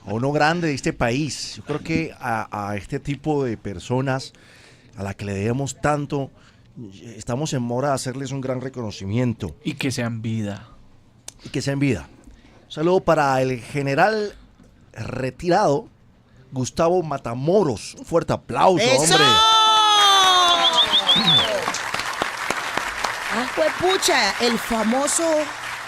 a uno grande de este país. Yo creo que a este tipo de personas a la que le debemos tanto, estamos en mora de hacerles un gran reconocimiento. Y que sean vida. Y que sea en vida. Un saludo para el general retirado, Gustavo Matamoros. Un fuerte aplauso, ¡Eso! hombre. Ah, pucha, el famoso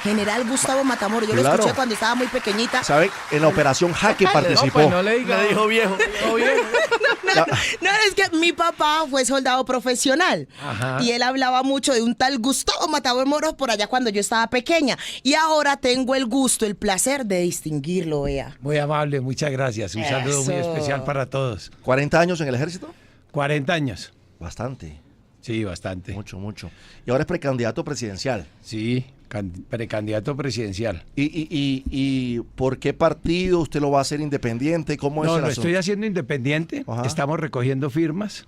general Gustavo Matamoros. Yo lo Claro. escuché cuando estaba muy pequeñita. ¿Sabe? En la operación Jaque participó. No, pues no le diga. Le dijo viejo. No, es que mi papá fue soldado profesional. Ajá. Y él hablaba mucho de un tal Gustavo Matamoros por allá cuando yo estaba pequeña. Y ahora tengo el gusto, el placer de distinguirlo, vea. Muy amable, muchas gracias. Un saludo muy Eso. especial para todos. ¿40 años en el ejército? 40 años. Bastante. Sí, bastante. Mucho, mucho. Y ahora es precandidato presidencial. Sí, precandidato presidencial. ¿Y por qué partido? ¿Usted lo va a hacer independiente? ¿Cómo es No, el lo asunto? estoy haciendo independiente. Ajá. Estamos recogiendo firmas.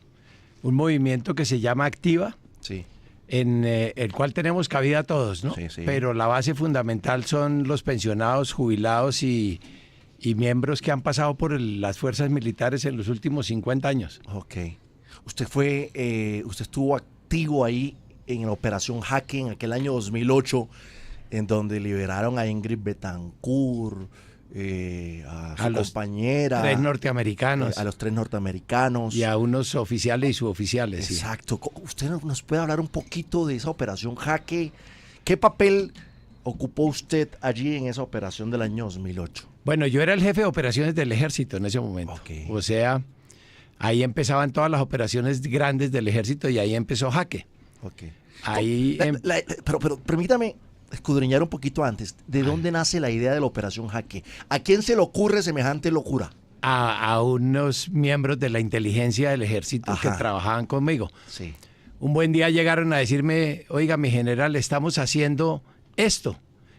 Un movimiento que se llama Activa, Sí. en el cual tenemos cabida todos, ¿no? Sí, sí. Pero la base fundamental son los pensionados, jubilados y miembros que han pasado por las fuerzas militares en los últimos 50 años. Ok. Usted estuvo activo ahí en la Operación Jaque en aquel año 2008, en donde liberaron a Ingrid Betancourt, a su los compañera. 3 norteamericanos. A los 3 norteamericanos. Y a unos oficiales y suboficiales. Sí. Exacto. ¿Usted nos puede hablar un poquito de esa Operación Jaque? ¿Qué papel ocupó usted allí en esa operación del año 2008? Bueno, yo era el jefe de operaciones del ejército en ese momento. Ok. O sea, ahí empezaban todas las operaciones grandes del ejército y ahí empezó Jaque. Ok. Ahí Pero permítame escudriñar un poquito antes. ¿De dónde nace la idea de la Operación Jaque? ¿A quién se le ocurre semejante locura? a unos miembros de la inteligencia del ejército Ajá. que trabajaban conmigo. Sí. Un buen día llegaron a decirme, oiga, mi general, estamos haciendo esto.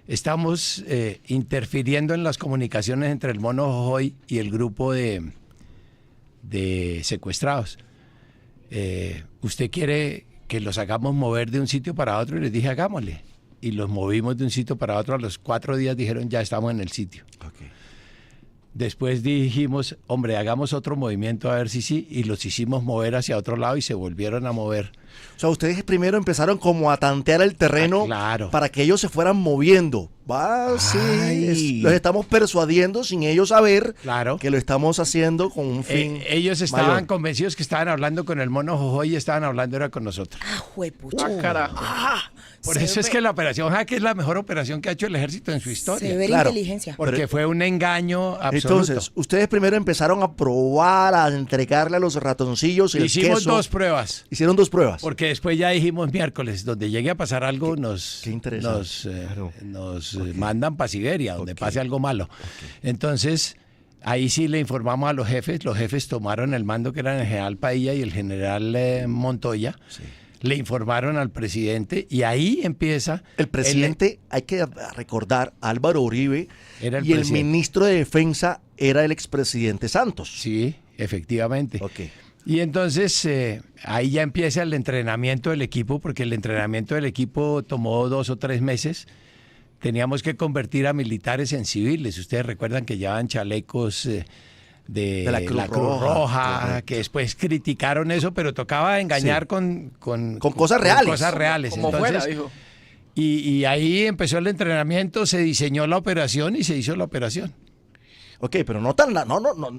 Estamos interfiriendo en las comunicaciones entre el Mono Jojoy y el grupo de secuestrados. ¿Usted quiere que los hagamos mover de un sitio para otro? Y les dije, hagámosle. Y los movimos de un sitio para otro. A los 4 días dijeron, ya estamos en el sitio. Ok. Después dijimos, hombre, hagamos otro movimiento a ver si sí. Y los hicimos mover hacia otro lado y se volvieron a mover. O sea, ustedes primero empezaron como a tantear el terreno Claro. para que ellos se fueran moviendo. Sí, Ay. los estamos persuadiendo sin ellos saber Claro. que lo estamos haciendo con un fin Ellos estaban mayor. convencidos que estaban hablando con el Mono Jojoy y estaban hablando era con nosotros. Ah, juepucha. Ah, carajo. Por eso es que la operación Jaque es la mejor operación que ha hecho el ejército en su historia. Severa Claro. inteligencia. Porque fue un engaño absoluto. Entonces, ustedes primero empezaron a probar, a entregarle a los ratoncillos el Hicimos queso. 2 pruebas. Hicieron 2 pruebas. Porque después ya dijimos miércoles, donde llegue a pasar algo, nos qué interesante. nos Claro. mandan para Siberia, donde Ok. pase algo malo. Entonces, ahí sí le informamos a los jefes tomaron el mando que eran el general Padilla y el general Montoya. Sí. Le informaron al presidente y ahí empieza... El presidente, hay que recordar, Álvaro Uribe, Era el y el presidente. ministro de Defensa era el expresidente Santos. Sí, efectivamente. Ok. Y entonces ahí ya empieza el entrenamiento del equipo, porque el entrenamiento del equipo tomó 2 o 3 meses. Teníamos que convertir a militares en civiles. Ustedes recuerdan que llevaban chalecos de la Cruz Roja, Roja, correcto. que después criticaron eso, pero tocaba engañar Sí. con cosas reales. cosas reales. Como Entonces, fuera, dijo. y ahí empezó el entrenamiento, se diseñó la operación y se hizo la operación. Ok, pero no,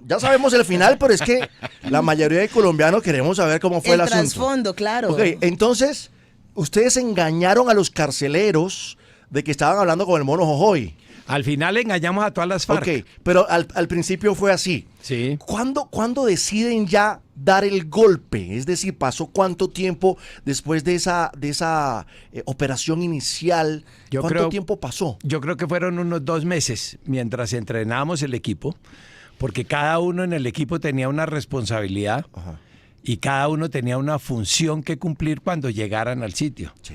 ya sabemos el final, pero es que la mayoría de colombianos queremos saber cómo fue el asunto. trasfondo, claro. Ok, entonces, ustedes engañaron a los carceleros de que estaban hablando con el Mono Jojoy. Al final engañamos a todas las FARC. Ok, pero al principio fue así. Sí. ¿Cuándo deciden ya dar el golpe? Es decir, ¿pasó cuánto tiempo después de esa operación inicial? ¿Cuánto tiempo pasó? Yo creo que fueron unos 2 meses mientras entrenábamos el equipo, porque cada uno en el equipo tenía una responsabilidad Ajá. y cada uno tenía una función que cumplir cuando llegaran al sitio. Sí.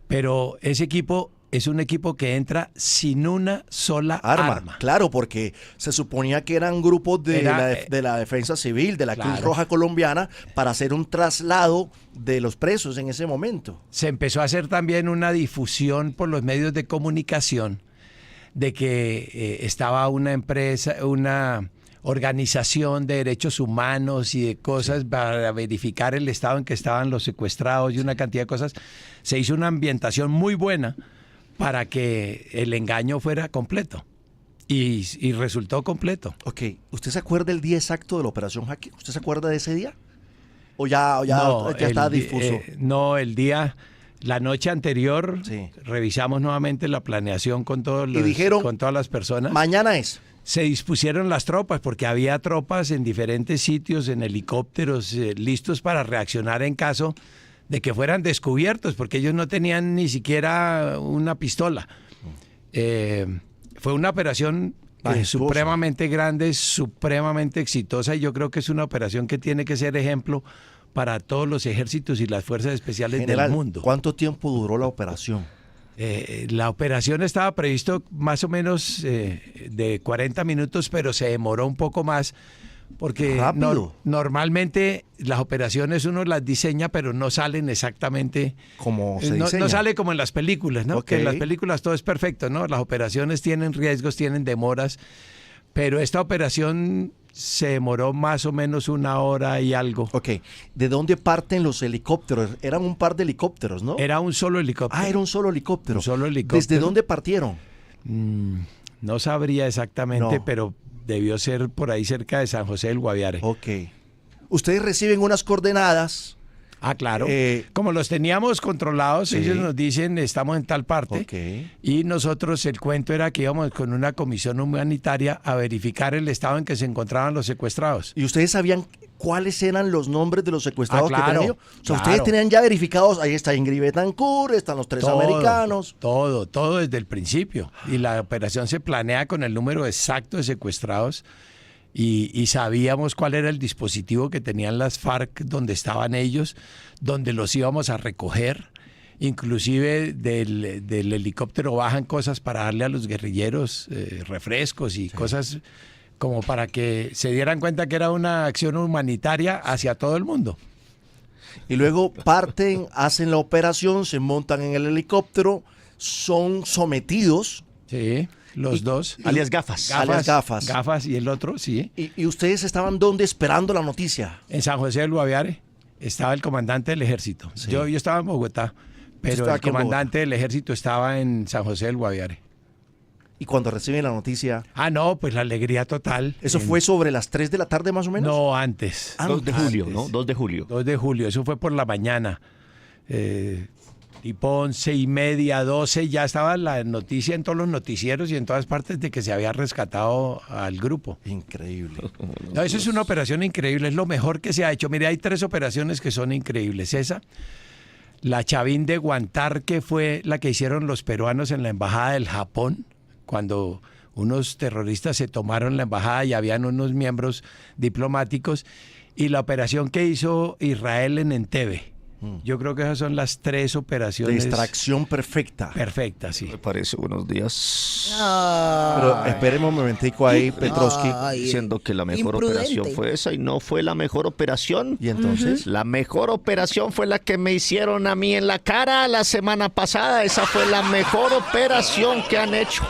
Pero ese equipo es un equipo que entra sin una sola arma. Claro, porque se suponía que eran grupos de la defensa civil, de la Cruz Claro. Roja colombiana, para hacer un traslado de los presos en ese momento. Se empezó a hacer también una difusión por los medios de comunicación de que estaba una empresa, una organización de derechos humanos y de cosas para verificar el estado en que estaban los secuestrados y una cantidad de cosas. Se hizo una ambientación muy buena para que el engaño fuera completo. Y resultó completo. Ok, ¿usted se acuerda el día exacto de la operación Jaque? ¿Usted se acuerda de ese día? ¿O ya está difuso? No, la noche anterior revisamos nuevamente la planeación con todos y dijeron, con todas las personas. Mañana es. Se dispusieron las tropas porque había tropas en diferentes sitios, en helicópteros, listos para reaccionar en caso de que fueran descubiertos, porque ellos no tenían ni siquiera una pistola. Fue una operación supremamente grande, supremamente exitosa, y yo creo que es una operación que tiene que ser ejemplo para todos los ejércitos y las fuerzas especiales General, del mundo. ¿cuánto tiempo duró la operación? La operación estaba previsto más o menos de 40 minutos, pero se demoró un poco más porque normalmente las operaciones uno las diseña, pero no salen exactamente como se diseña. No sale como en las películas, ¿no? Que en las películas todo es perfecto, ¿no? Las operaciones tienen riesgos, tienen demoras, pero esta operación se demoró más o menos 1 hora y algo. Ok. ¿De dónde parten los helicópteros? Eran un par de helicópteros, ¿no? Era un solo helicóptero. Ah, era un solo helicóptero. Un solo helicóptero. ¿Desde dónde partieron? No sabría exactamente, pero debió ser por ahí cerca de San José del Guaviare. Ok. Ustedes reciben unas coordenadas. Ah, claro. Como los teníamos controlados, ellos nos dicen, estamos en tal parte. Y nosotros, el cuento era que íbamos con una comisión humanitaria a verificar el estado en que se encontraban los secuestrados. ¿Y ustedes sabían cuáles eran los nombres de los secuestrados que tenían ellos? O sea, ustedes tenían ya verificados, ahí está Ingrid Betancourt, están los 3 americanos. Todo desde el principio. Y la operación se planea con el número exacto de secuestrados. Y sabíamos cuál era el dispositivo que tenían las FARC, donde estaban ellos, donde los íbamos a recoger. Inclusive del helicóptero bajan cosas para darle a los guerrilleros refrescos y cosas como para que se dieran cuenta que era una acción humanitaria hacia todo el mundo. Y luego parten, hacen la operación, se montan en el helicóptero, son sometidos. Sí. Los dos. Alias gafas. Gafas y el otro, sí. ¿Y ustedes estaban dónde esperando la noticia? En San José del Guaviare. Estaba el comandante del ejército. Sí. Yo estaba en Bogotá, pero el comandante del ejército estaba en San José del Guaviare. ¿Y cuando reciben la noticia? Ah, no, pues la alegría total. ¿Eso fue sobre las 3 de la tarde más o menos? No, antes. 2 de julio, ¿no? 2 de julio. 2 de julio, eso fue por la mañana. Tipo 11:30, 12, ya estaba la noticia en todos los noticieros y en todas partes de que se había rescatado al grupo. Increíble. No, eso es una operación increíble, es lo mejor que se ha hecho. Mire, hay 3 operaciones que son increíbles. Esa, la Chavín de Guantar, que fue la que hicieron los peruanos en la embajada del Japón, cuando unos terroristas se tomaron la embajada y habían unos miembros diplomáticos, y la operación que hizo Israel en Entebbe. Yo creo que esas son las 3 operaciones. De extracción perfecta. Perfecta, sí. Me parece, buenos días. Pero esperemos un momentico ahí, Petrovsky. Diciendo que la mejor operación fue esa y no fue la mejor operación. ¿Y entonces? La mejor operación fue la que me hicieron a mí en la cara la semana pasada. Esa fue la mejor operación que han hecho.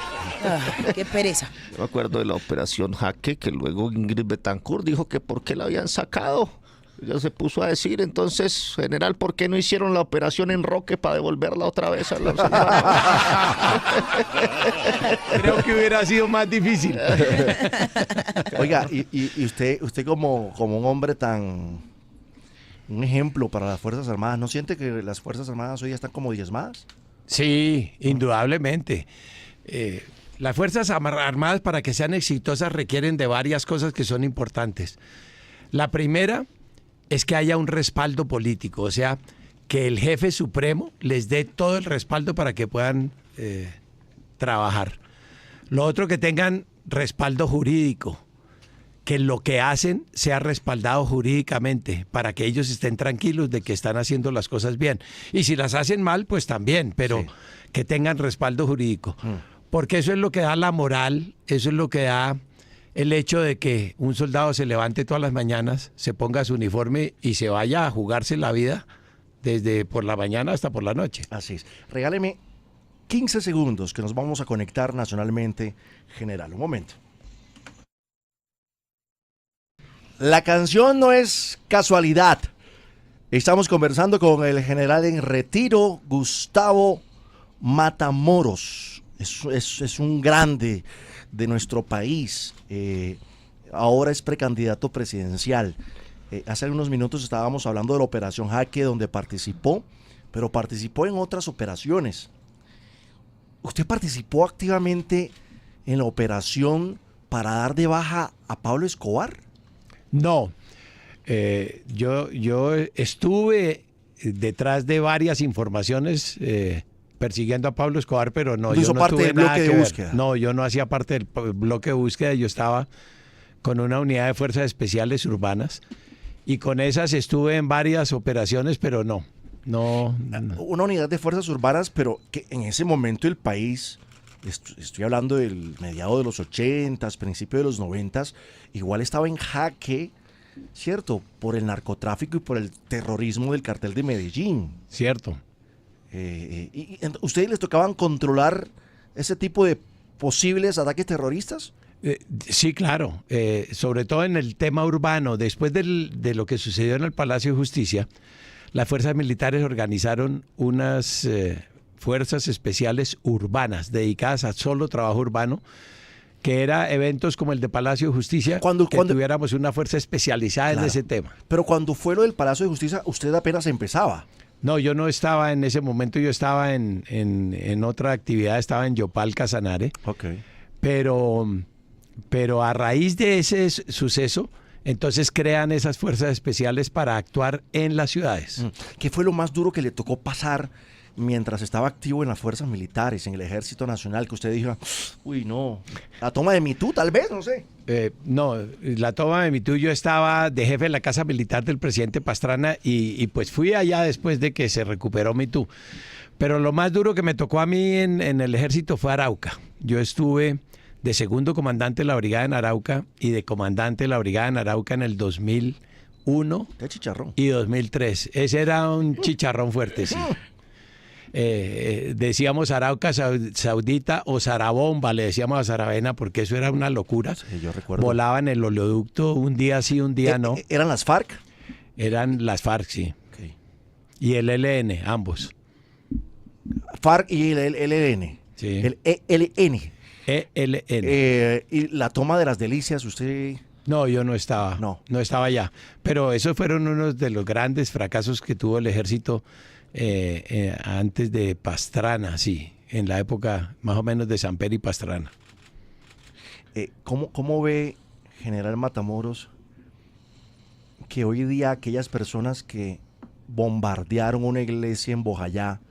Qué pereza. Yo me acuerdo de la operación Jaque, que luego Ingrid Betancourt dijo que por qué la habían sacado. Ella se puso a decir, entonces, general, ¿por qué no hicieron la operación en Roque para devolverla otra vez a los Creo que hubiera sido más difícil. Oiga, y usted como un hombre un ejemplo para las Fuerzas Armadas, ¿no siente que las Fuerzas Armadas hoy están como diezmadas? Sí, indudablemente. Las Fuerzas Armadas, para que sean exitosas, requieren de varias cosas que son importantes. La primera es que haya un respaldo político, o sea, que el jefe supremo les dé todo el respaldo para que puedan trabajar. Lo otro, que tengan respaldo jurídico, que lo que hacen sea respaldado jurídicamente, para que ellos estén tranquilos de que están haciendo las cosas bien. Y si las hacen mal, pues también, pero que tengan respaldo jurídico. Porque eso es lo que da la moral, eso es lo que da el hecho de que un soldado se levante todas las mañanas, se ponga su uniforme y se vaya a jugarse la vida desde por la mañana hasta por la noche. Así es. Regáleme 15 segundos que nos vamos a conectar nacionalmente, general. Un momento. La canción no es casualidad. Estamos conversando con el general en retiro, Gustavo Matamoros. Es un grande de nuestro país. Ahora es precandidato presidencial. Hace algunos minutos estábamos hablando de la Operación Jaque, donde participó, pero participó en otras operaciones. ¿Usted participó activamente en la operación para dar de baja a Pablo Escobar? No. Yo estuve detrás de varias informaciones persiguiendo a Pablo Escobar, pero no, ¿No yo hizo no parte tuve del nada bloque de que ver. búsqueda? No, yo no hacía parte del bloque de búsqueda, yo estaba con una unidad de fuerzas especiales urbanas y con esas estuve en varias operaciones, pero no. Una unidad de fuerzas urbanas, pero que en ese momento el país, estoy hablando del mediado de los 80s, principio de los 90s, igual estaba en jaque, ¿cierto? Por el narcotráfico y por el terrorismo del cartel de Medellín. Cierto. ¿Y ustedes les tocaban controlar ese tipo de posibles ataques terroristas? Sí, claro. Sobre todo en el tema urbano. Después de lo que sucedió en el Palacio de Justicia, las fuerzas militares organizaron unas fuerzas especiales urbanas dedicadas a solo trabajo urbano, que era eventos como el de Palacio de Justicia, que tuviéramos una fuerza especializada en ese tema. Pero cuando fue lo del Palacio de Justicia, usted apenas empezaba. No, yo no estaba en ese momento, yo estaba en otra actividad, estaba en Yopal, Casanare. Okay. Pero a raíz de ese suceso, entonces crean esas fuerzas especiales para actuar en las ciudades. ¿Qué fue lo más duro que le tocó pasar mientras estaba activo en las fuerzas militares, en el Ejército Nacional, que usted dijo, uy, no, la toma de Mitú, tal vez, no sé? No, la toma de Mitú, yo estaba de jefe de la Casa Militar del presidente Pastrana y pues fui allá después de que se recuperó Mitú. Pero lo más duro que me tocó a mí en el ejército fue Arauca. Yo estuve de segundo comandante de la brigada en Arauca y de comandante de la brigada en Arauca en el 2001 ¿Qué chicharrón? y 2003. Ese era un chicharrón fuerte, sí. Decíamos Arauca Saudita o Sarabomba, le decíamos a Saravena porque eso era una locura. Sí, yo recuerdo. Volaban el oleoducto un día sí, un día no. ¿Eran las FARC? Eran las FARC, sí. Okay. Y el ELN, ambos. FARC y el ELN. Sí. El ELN. ELN. Y la toma de las Delicias, usted... No, yo no estaba. No estaba allá. Pero esos fueron unos de los grandes fracasos que tuvo el ejército antes de Pastrana, sí, en la época más o menos de Samper y Pastrana. ¿Cómo ve, general Matamoros, que hoy día aquellas personas que bombardearon una iglesia en Bojayá,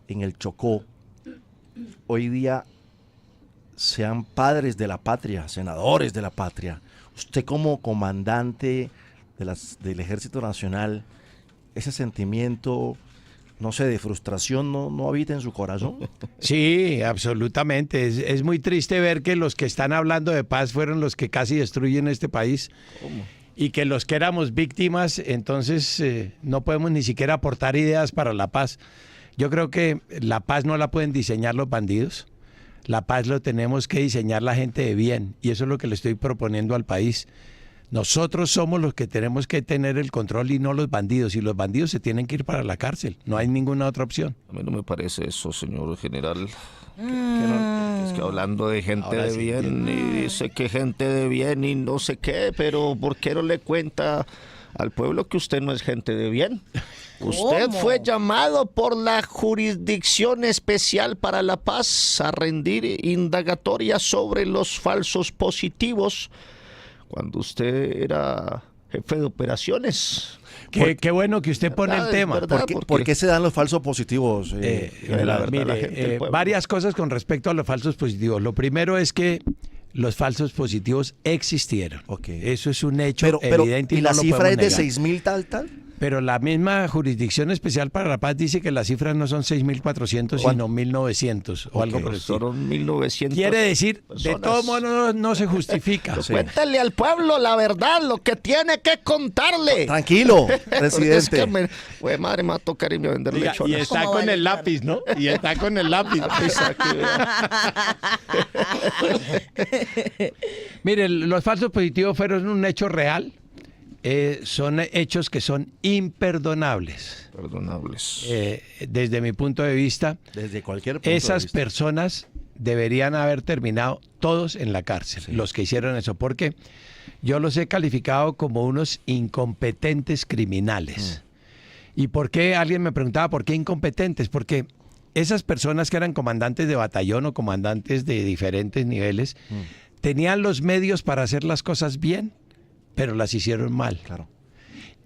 en el Chocó, hoy día sean padres de la patria, senadores de la patria? Usted como comandante del Ejército Nacional, ese sentimiento, no sé, de frustración no habita en su corazón? Sí, absolutamente. Es muy triste ver que los que están hablando de paz fueron los que casi destruyen este país. ¿Cómo? Y que los que éramos víctimas, entonces no podemos ni siquiera aportar ideas para la paz. Yo creo que la paz no la pueden diseñar los bandidos. La paz lo tenemos que diseñar la gente de bien. Y eso es lo que le estoy proponiendo al país. Nosotros somos los que tenemos que tener el control y no los bandidos. Y los bandidos se tienen que ir para la cárcel. No hay ninguna otra opción. A mí no me parece eso, señor general. Es que hablando de gente Ahora de sí bien entiendo. y dice que gente de bien y no sé qué, pero ¿por qué no le cuenta al pueblo que usted no es gente de bien? Usted fue llamado por la Jurisdicción Especial para la Paz a rendir indagatoria sobre los falsos positivos cuando usted era jefe de operaciones. Qué bueno que usted pone el ¿Verdad? tema. Es verdad. ¿Por qué se dan los falsos positivos? la verdad, la gente del Mire, pueblo. varias cosas con respecto a los falsos positivos. Lo primero es que los falsos positivos existieron. Ok. Eso es un hecho Pero evidente ¿y y la no lo cifra es podemos de negar. 6.000 tal? Pero la misma Jurisdicción Especial para la Paz dice que las cifras no son 6.400, sino 1.900 o algo por el estilo. Son 1.900. Quiere decir, de personas. todos modos no se justifica. Sí. Cuéntale al pueblo la verdad, lo que tiene que contarle. Tranquilo, Porque presidente. es que güey, madre, me va a tocar irme a vender Diga, y lechones. está ¿Cómo con va a el llegar? lápiz, ¿no? Y está con el lápiz. Mire, los falsos positivos fueron un hecho real. Son hechos que son imperdonables. Perdonables. Desde mi punto de vista, Desde cualquier punto de esas vista. personas deberían haber terminado todos en la cárcel, los que hicieron eso, porque yo los he calificado como unos incompetentes criminales. ¿Y por qué? Alguien me preguntaba, ¿por qué incompetentes? Porque esas personas que eran comandantes de batallón o comandantes de diferentes niveles, tenían los medios para hacer las cosas bien, pero las hicieron mal. Claro.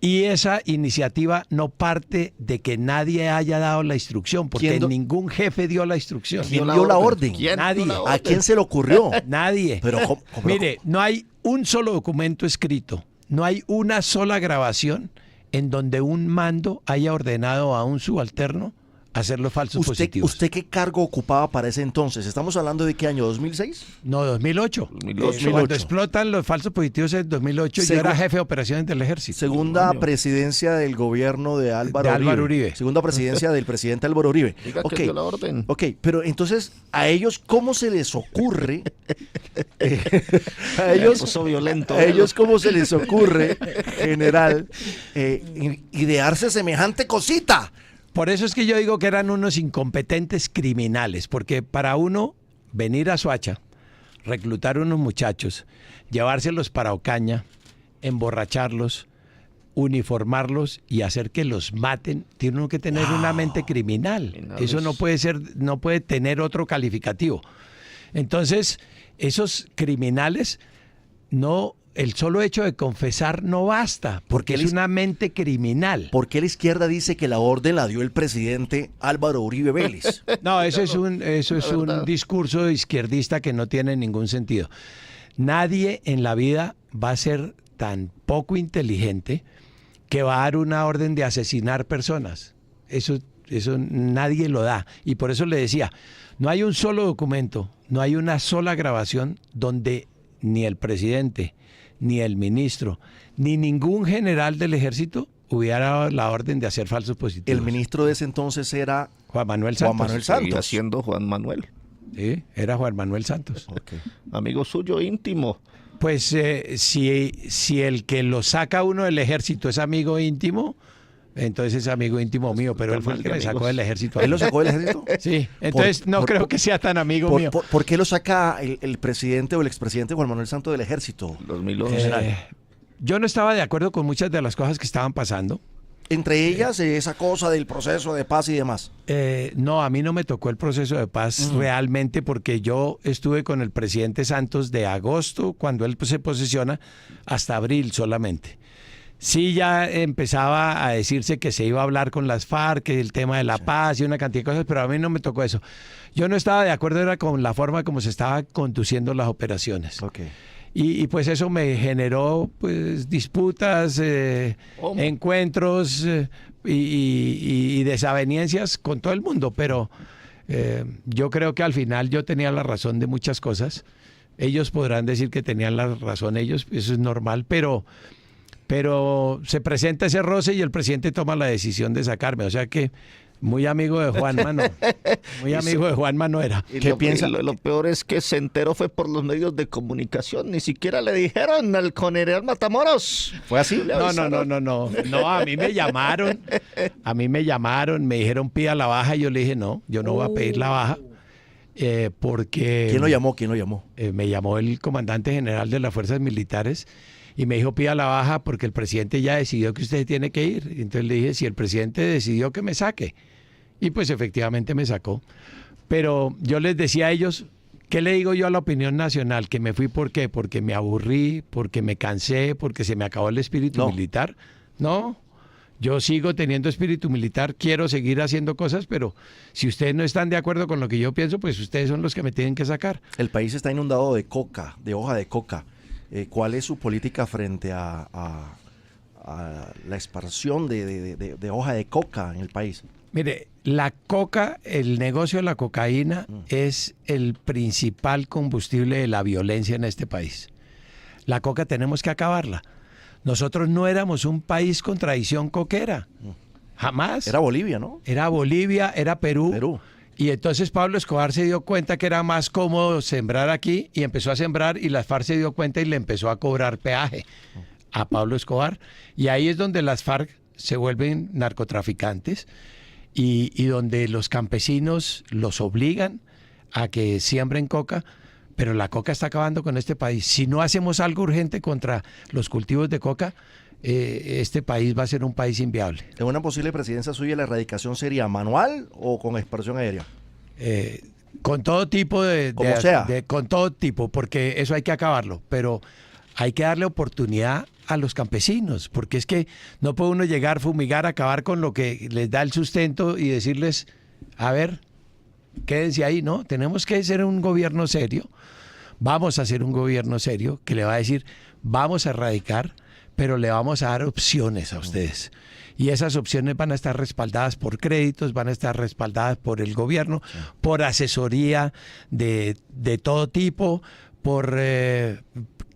Y esa iniciativa no parte de que nadie haya dado la instrucción, porque ¿Quién ningún jefe dio la instrucción. ¿Quién dio la orden? ¿Quién Nadie. dio la ¿A orden? quién se le ocurrió? Nadie. Pero, Mire, no hay un solo documento escrito, no hay una sola grabación en donde un mando haya ordenado a un subalterno hacer los falsos positivos. ¿Usted qué cargo ocupaba para ese entonces? ¿Estamos hablando de qué año? ¿2006? No, 2008. 2008. Cuando explotan los falsos positivos en 2008, yo era jefe de operaciones del ejército. Segunda Coño. presidencia del gobierno de Álvaro, De Álvaro Uribe. Segunda presidencia del presidente Álvaro Uribe. Diga Ok. que dio la orden. Ok, pero entonces, ¿a ellos cómo se les ocurre? A ellos, Puso violento. a ellos cómo se les ocurre, general, idearse semejante cosita. Por eso es que yo digo que eran unos incompetentes criminales, porque para uno venir a Soacha, reclutar unos muchachos, llevárselos para Ocaña, emborracharlos, uniformarlos y hacer que los maten, tiene uno que tener una mente criminal. Criminales. Eso no puede ser, no puede tener otro calificativo. Entonces, esos criminales no. El solo hecho de confesar no basta, porque es una mente criminal. ¿Por qué la izquierda dice que la orden la dio el presidente Álvaro Uribe Vélez? No, eso es un discurso izquierdista que no tiene ningún sentido. Nadie en la vida va a ser tan poco inteligente que va a dar una orden de asesinar personas. Eso nadie lo da. Y por eso le decía, no hay un solo documento, no hay una sola grabación donde ni el presidente, ni el ministro, ni ningún general del ejército hubiera dado la orden de hacer falsos positivos. El ministro de ese entonces era Juan Manuel Santos. Juan Manuel Seguía Santos. siendo Juan Manuel. Sí, era Juan Manuel Santos. Amigo suyo íntimo. Pues si el que lo saca uno del ejército es amigo íntimo, entonces es amigo íntimo mío, pero él fue el que me sacó del ejército. ¿Él lo sacó del ejército? Sí, entonces no creo que sea tan amigo mío. ¿Por qué lo saca el presidente o el expresidente Juan Manuel Santos del ejército? 2011. Yo no estaba de acuerdo con muchas de las cosas que estaban pasando. Entre ellas, esa cosa del proceso de paz y demás. No, a mí no me tocó el proceso de paz realmente porque yo estuve con el presidente Santos de agosto, cuando él se posesiona, hasta abril solamente. Sí, ya empezaba a decirse que se iba a hablar con las FARC, que el tema de la paz y una cantidad de cosas, pero a mí no me tocó eso. Yo no estaba de acuerdo era con la forma como se estaban conduciendo las operaciones. Okay. Y pues eso me generó pues disputas, encuentros y desavenencias con todo el mundo, pero yo creo que al final yo tenía la razón de muchas cosas. Ellos podrán decir que tenían la razón ellos, eso es normal, pero se presenta ese roce y el presidente toma la decisión de sacarme, o sea que muy amigo de Juanma no, muy amigo de Juanma no era. Y ¿Qué piensa? Lo peor es que se enteró fue por los medios de comunicación, ni siquiera le dijeron al general Matamoros. ¿Fue así? Le No, avisaron. no, a mí me llamaron, me dijeron pida la baja y yo le dije no, yo no voy a pedir la baja porque... ¿Quién lo llamó? ¿Quién lo llamó? Me llamó el comandante general de las fuerzas militares y me dijo pida la baja porque el presidente ya decidió que usted tiene que ir. Entonces le dije, si el presidente decidió que me saque. Y pues efectivamente me sacó. Pero yo les decía a ellos, ¿qué le digo yo a la opinión nacional? ¿Que me fui por qué? ¿Porque me aburrí? ¿Porque me cansé? ¿Porque se me acabó el espíritu militar? No, yo sigo teniendo espíritu militar, quiero seguir haciendo cosas, pero si ustedes no están de acuerdo con lo que yo pienso, pues ustedes son los que me tienen que sacar. El país está inundado de coca, de hoja de coca. ¿Cuál es su política frente a a la expansión de hoja de coca en el país? Mire, la coca, el negocio de la cocaína es el principal combustible de la violencia en este país. La coca tenemos que acabarla. Nosotros no éramos un país con tradición coquera. Jamás. Era Bolivia, ¿no? Era Bolivia, era Perú. Perú. Y entonces Pablo Escobar se dio cuenta que era más cómodo sembrar aquí y empezó a sembrar y las FARC se dio cuenta y le empezó a cobrar peaje a Pablo Escobar. Y ahí es donde las FARC se vuelven narcotraficantes y donde los campesinos los obligan a que siembren coca, pero la coca está acabando con este país. Si no hacemos algo urgente contra los cultivos de coca, este país va a ser un país inviable. ¿En una posible presidencia suya la erradicación sería manual o con expansión aérea? Con todo tipo Como sea. con todo tipo, porque eso hay que acabarlo, pero hay que darle oportunidad a los campesinos, porque es que no puede uno llegar, fumigar, acabar con lo que les da el sustento y decirles, a ver, quédense ahí, ¿no? Tenemos que ser un gobierno serio, vamos a ser un gobierno serio que le va a decir, vamos a erradicar, pero le vamos a dar opciones a ustedes. Y esas opciones van a estar respaldadas por créditos, van a estar respaldadas por el gobierno, por asesoría de todo tipo, por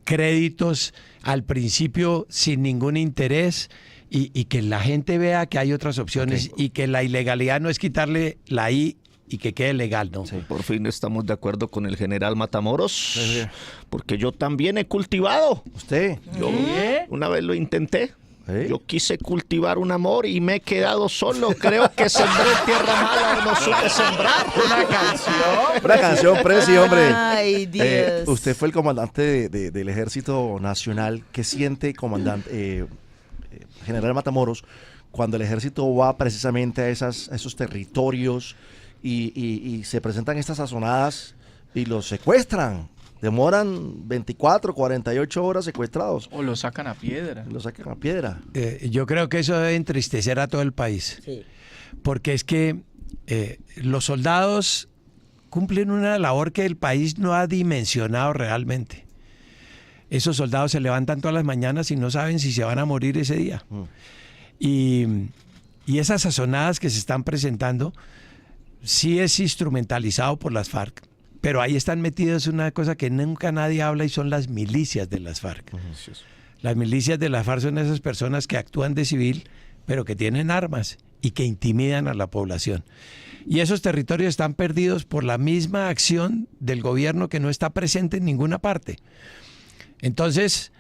créditos al principio sin ningún interés y que la gente vea que hay otras opciones y que la ilegalidad no es quitarle la I y que quede legal, ¿no? Sí. Por fin estamos de acuerdo con el general Matamoros, porque yo también he cultivado. ¿Usted? Yo una vez lo intenté. ¿Eh? Yo quise cultivar un amor y me he quedado solo. Creo que sembré tierra mala o no supe sembrar. Una canción, Presi, hombre. Ay, Dios. Usted fue el comandante del Ejército Nacional. ¿Qué siente, comandante general Matamoros, cuando el ejército va precisamente a esos territorios y se presentan estas sazonadas y los secuestran? Demoran 24, 48 horas secuestrados. O lo sacan a piedra. Los sacan a piedra. Yo creo que eso debe entristecer a todo el país. Sí. Porque es que los soldados cumplen una labor que el país no ha dimensionado realmente. Esos soldados se levantan todas las mañanas y no saben si se van a morir ese día. Y esas sazonadas que se están presentando sí es instrumentalizado por las FARC. Pero ahí están metidos una cosa que nunca nadie habla y son las milicias de las FARC. Las milicias de las FARC son esas personas que actúan de civil, pero que tienen armas y que intimidan a la población. Y esos territorios están perdidos por la misma acción del gobierno que no está presente en ninguna parte. Entonces,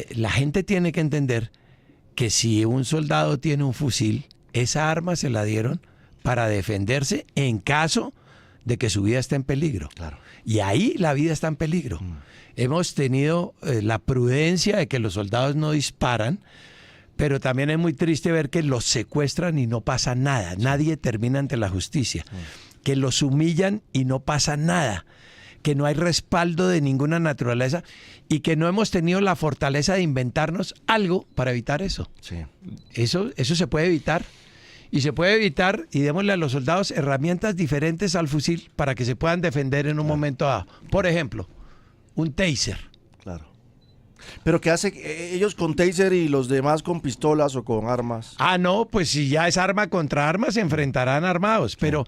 la gente tiene que entender que si un soldado tiene un fusil, esa arma se la dieron para defenderse en caso de que su vida esté en peligro. Claro. Y ahí la vida está en peligro. Hemos tenido la prudencia de que los soldados no disparan, pero también es muy triste ver que los secuestran y no pasa nada. Nadie termina ante la justicia. Que los humillan y no pasa nada. Que no hay respaldo de ninguna naturaleza y que no hemos tenido la fortaleza de inventarnos algo para evitar eso. Sí. Eso se puede evitar. Y se puede evitar y démosle a los soldados herramientas diferentes al fusil para que se puedan defender en un momento dado. Por ejemplo, un taser. Claro. Pero ¿qué hace ellos con taser y los demás con pistolas o con armas? Ah, no, pues si ya es arma contra arma, se enfrentarán armados. Pero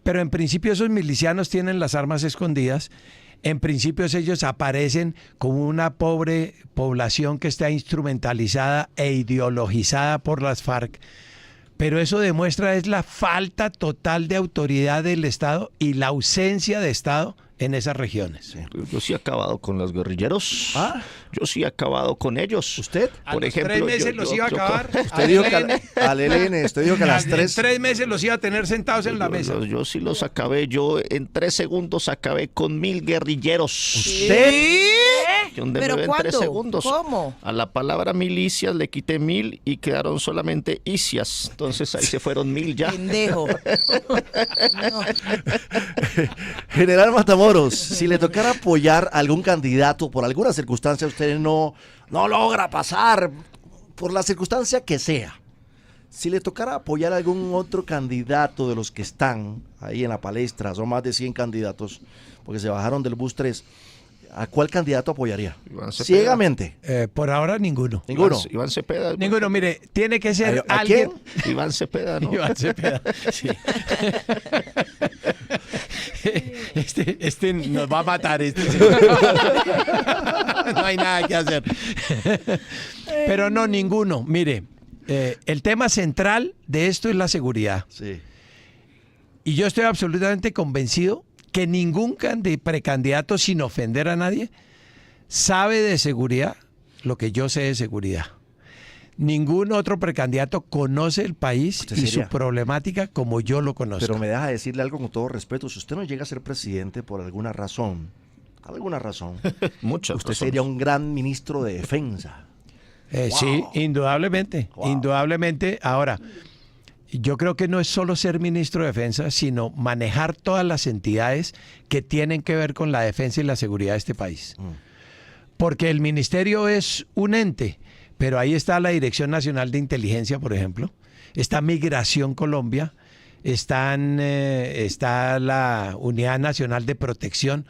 en principio esos milicianos tienen las armas escondidas. En principio ellos aparecen como una pobre población que está instrumentalizada e ideologizada por las FARC. Pero eso demuestra es la falta total de autoridad del Estado y la ausencia de Estado en esas regiones. Yo sí he acabado con los guerrilleros. ¿Ah? Yo sí he acabado con ellos. ¿Usted? A los 3 meses los iba a acabar. Usted dijo que al ELN, usted dijo que a las En 3... 3 meses los iba a tener sentados en la mesa. Yo sí los acabé. Yo en 3 segundos acabé con 1000 guerrilleros. ¿Usted? ¿Dónde ¿Pero me ven 3 cuándo? segundos? ¿Cómo? A la palabra milicias le quité 1000 y quedaron solamente isias. Entonces ahí se fueron 1000 ya. Pendejo. No. General Matamoros, si le tocara apoyar a algún candidato por alguna circunstancia, usted no logra pasar, por la circunstancia que sea. Si le tocara apoyar a algún otro candidato de los que están ahí en la palestra, son más de 100 candidatos, porque se bajaron del bus 3, ¿a cuál candidato apoyaría? Iván Cepeda. Ciegamente. Por ahora ninguno. Ninguno. Iván Cepeda. Ninguno, mire, tiene que ser ¿A alguien. quién? Iván Cepeda, ¿no? Iván Cepeda, sí. Este nos va a matar. No hay nada que hacer. Pero no, ninguno. Mire, el tema central de esto es la seguridad. Sí. Y yo estoy absolutamente convencido que ningún precandidato, sin ofender a nadie, sabe de seguridad lo que yo sé de seguridad. Ningún otro precandidato conoce el país y su problemática como yo lo conozco. Pero me deja decirle algo con todo respeto. Si usted no llega a ser presidente por alguna razón, Muchas usted razones. sería un gran ministro de defensa. Sí, indudablemente, indudablemente. Ahora, yo creo que no es solo ser ministro de defensa, sino manejar todas las entidades que tienen que ver con la defensa y la seguridad de este país. Porque el ministerio es un ente, pero ahí está la Dirección Nacional de Inteligencia, por ejemplo, está Migración Colombia, está la Unidad Nacional de Protección.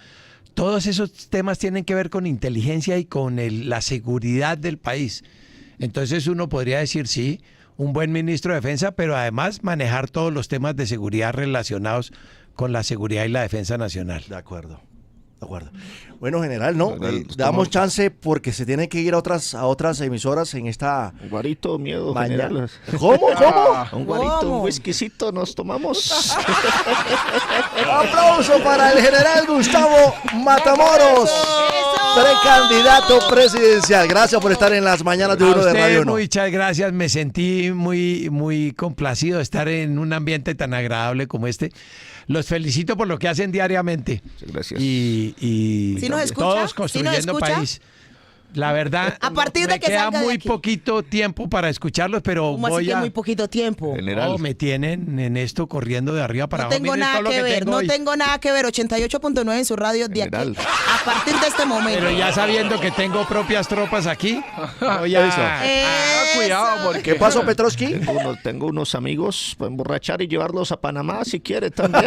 Todos esos temas tienen que ver con inteligencia y con la seguridad del país. Entonces uno podría decir, sí, un buen ministro de defensa, pero además manejar todos los temas de seguridad relacionados con la seguridad y la defensa nacional. De acuerdo. Bueno, general, no, tomamos. damos chance porque se tiene que ir a otras emisoras en esta Un guarito, miedo, mañana. general. ¿Cómo? Un guarito, un whiskycito nos tomamos. Aplauso para el general Gustavo Matamoros, precandidato presidencial. Gracias por estar en las mañanas de A Uno de usted, Radio 1. muchas gracias, me sentí muy complacido de estar en un ambiente tan agradable como este. Los felicito por lo que hacen diariamente. Muchas gracias. Y ¿Sí nos escucha? todos ¿Sí construyendo nos escucha? país. La verdad, A partir de me que queda salga de muy aquí. poquito tiempo para escucharlos, pero ¿Cómo así voy que a... muy poquito tiempo? General. No, me tienen en esto corriendo de arriba para No abajo. tengo Miren nada todo lo que ver, tengo no hoy. tengo nada que ver. 88.9 en su radio de aquí. General. A partir de este momento. Pero ya sabiendo que tengo propias tropas aquí, voy a... Eso. Cuidado, porque... ¿Qué pasó, Petrovsky? Tengo unos amigos para emborrachar y llevarlos a Panamá si quiere también.